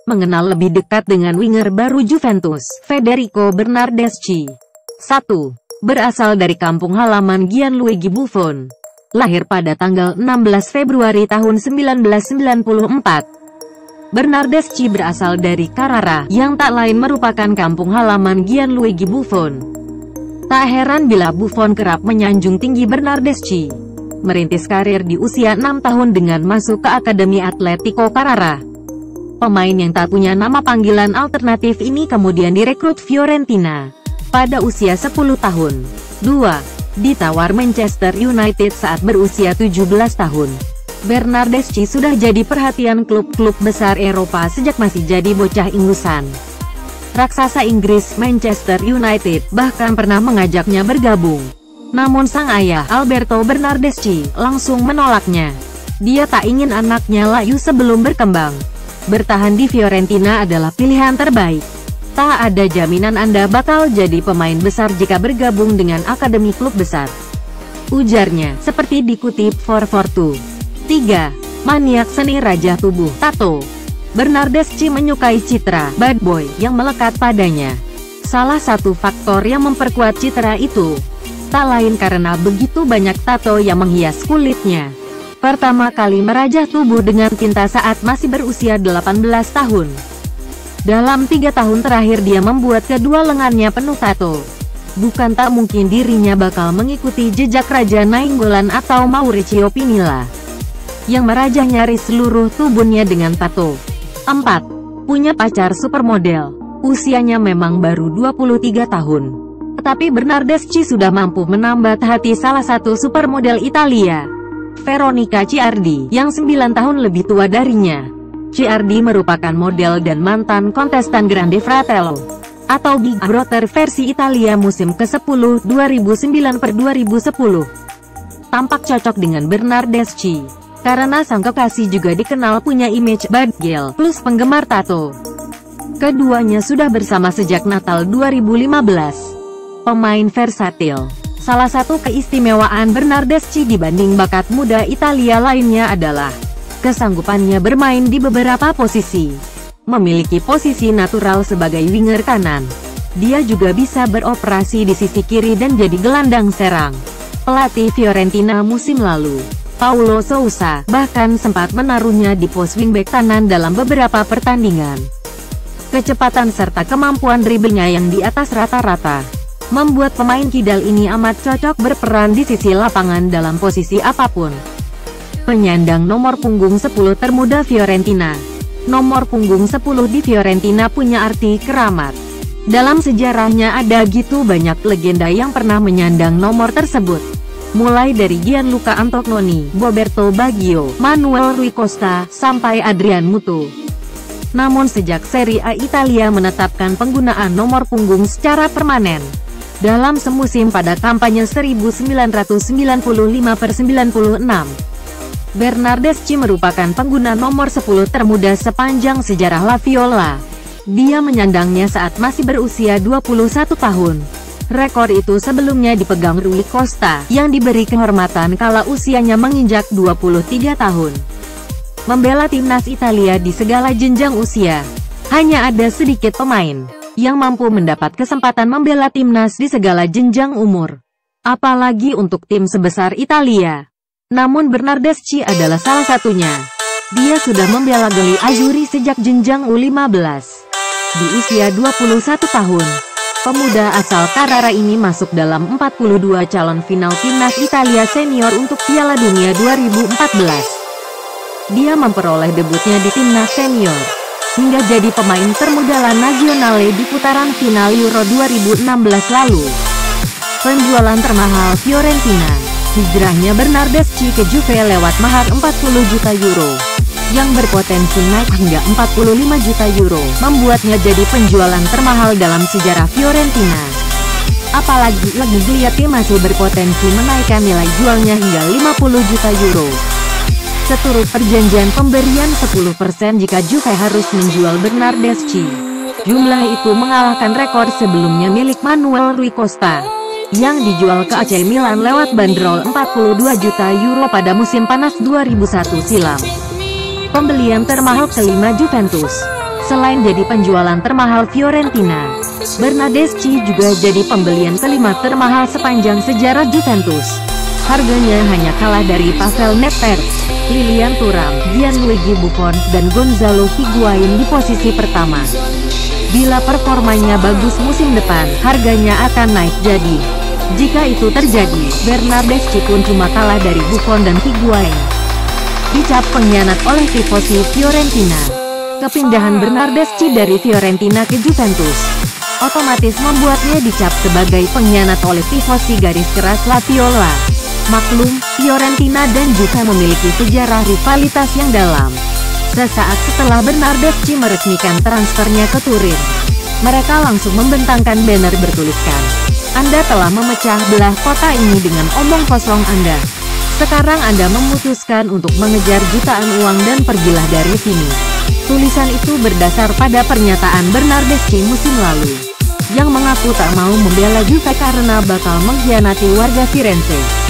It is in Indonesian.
mengenal lebih dekat dengan winger baru Juventus, Federico Bernardeschi. 1. Berasal dari kampung halaman Gianluigi Buffon. Lahir pada tanggal 16 Februari tahun 1994. Bernardeschi berasal dari Carrara, yang tak lain merupakan kampung halaman Gianluigi Buffon. Tak heran bila Buffon kerap menyanjung tinggi Bernardeschi. Merintis karir di usia 6 tahun dengan masuk ke Akademi Atletico Carrara. Pemain yang tak punya nama panggilan alternatif ini kemudian direkrut Fiorentina pada usia 10 tahun. 2. Ditawar Manchester United saat berusia 17 tahun. Bernardeschi sudah jadi perhatian klub-klub besar Eropa sejak masih jadi bocah ingusan. Raksasa Inggris Manchester United bahkan pernah mengajaknya bergabung. Namun sang ayah, Alberto Bernardeschi, langsung menolaknya. Dia tak ingin anaknya layu sebelum berkembang. Bertahan di Fiorentina adalah pilihan terbaik. Tak ada jaminan Anda bakal jadi pemain besar jika bergabung dengan akademi klub besar, ujarnya, seperti dikutip 442. 3. Maniak seni raja tubuh, tato. Bernardeschi menyukai citra bad boy yang melekat padanya. Salah satu faktor yang memperkuat citra itu tak lain karena begitu banyak tato yang menghias kulitnya. Pertama kali merajah tubuh dengan tinta saat masih berusia 18 tahun. Dalam 3 tahun terakhir dia membuat kedua lengannya penuh tato. Bukan tak mungkin dirinya bakal mengikuti jejak Raja Nainggolan atau Mauricio Pinilla, yang merajah nyaris seluruh tubuhnya dengan tato. 4. Punya pacar supermodel. Usianya memang baru 23 tahun. Tetapi Bernardeschi sudah mampu menambat hati salah satu supermodel Italia, Veronica Ciardi, yang 9 tahun lebih tua darinya. Ciardi merupakan model dan mantan kontestan Grande Fratello atau Big Brother versi Italia musim ke-10 2009-2010. Tampak cocok dengan Bernardeschi karena sang kekasih juga dikenal punya image bad girl plus penggemar tato. Keduanya sudah bersama sejak Natal 2015. Pemain versatil. Salah satu keistimewaan Bernardeschi dibanding bakat muda Italia lainnya adalah kesanggupannya bermain di beberapa posisi. Memiliki posisi natural sebagai winger kanan. Dia juga bisa beroperasi di sisi kiri dan jadi gelandang serang. Pelatih Fiorentina musim lalu, Paulo Sousa, bahkan sempat menaruhnya di pos wingback kanan dalam beberapa pertandingan. Kecepatan serta kemampuan driblingnya yang di atas rata-rata membuat pemain kidal ini amat cocok berperan di sisi lapangan dalam posisi apapun. Penyandang nomor punggung 10 termuda Fiorentina. Nomor punggung 10 di Fiorentina punya arti keramat. Dalam sejarahnya ada gitu banyak legenda yang pernah menyandang nomor tersebut. Mulai dari Gianluca Antonioni, Roberto Baggio, Manuel Rui Costa, sampai Adrian Mutu. Namun sejak Serie A Italia menetapkan penggunaan nomor punggung secara permanen dalam semusim pada kampanye 1995-96, Bernardeschi merupakan pengguna nomor 10 termuda sepanjang sejarah La Viola. Dia menyandangnya saat masih berusia 21 tahun. Rekor itu sebelumnya dipegang Rui Costa, yang diberi kehormatan kala usianya menginjak 23 tahun. Membela timnas Italia di segala jenjang usia. Hanya ada sedikit pemain yang mampu mendapat kesempatan membela timnas di segala jenjang umur, apalagi untuk tim sebesar Italia. Namun Bernardeschi adalah salah satunya. Dia sudah membela Gli Azzurri sejak jenjang U15. Di usia 21 tahun, pemuda asal Carrara ini masuk dalam 42 calon final timnas Italia senior untuk Piala Dunia 2014. Dia memperoleh debutnya di timnas senior, hingga jadi pemain termuda La Nazionale di putaran final Euro 2016 lalu. Penjualan termahal Fiorentina. Hijrahnya Bernardeschi ke Juve lewat mahar 40 juta euro, yang berpotensi naik hingga 45 juta euro, membuatnya jadi penjualan termahal dalam sejarah Fiorentina. Apalagi Gigliotti masih berpotensi menaikkan nilai jualnya hingga 50 juta euro. Seturut perjanjian pemberian 10% jika Juve harus menjual Bernardeschi. Jumlah itu mengalahkan rekor sebelumnya milik Manuel Rui Costa, yang dijual ke AC Milan lewat bandrol 42 juta euro pada musim panas 2001 silam. Pembelian termahal kelima Juventus. Selain jadi penjualan termahal Fiorentina, Bernardeschi juga jadi pembelian kelima termahal sepanjang sejarah Juventus. Harganya hanya kalah dari Pavel Nedved, Lilian Thuram, Gianluigi Buffon, dan Gonzalo Higuain di posisi pertama. Bila performanya bagus musim depan, harganya akan naik jadi. Jika itu terjadi, Bernardeschi pun cuma kalah dari Buffon dan Higuain. Dicap pengkhianat oleh tifosi Fiorentina. Kepindahan Bernardeschi dari Fiorentina ke Juventus otomatis membuatnya dicap sebagai pengkhianat oleh tifosi garis keras La Viola. Maklum, Fiorentina dan Juve memiliki sejarah rivalitas yang dalam. Sesaat setelah Bernardeschi meresmikan transfernya ke Turin, mereka langsung membentangkan banner bertuliskan, "Anda telah memecah belah kota ini dengan omong kosong Anda. Sekarang Anda memutuskan untuk mengejar jutaan uang dan pergilah dari sini." Tulisan itu berdasar pada pernyataan Bernardeschi musim lalu, yang mengaku tak mau membela Juve karena bakal mengkhianati warga Firenze.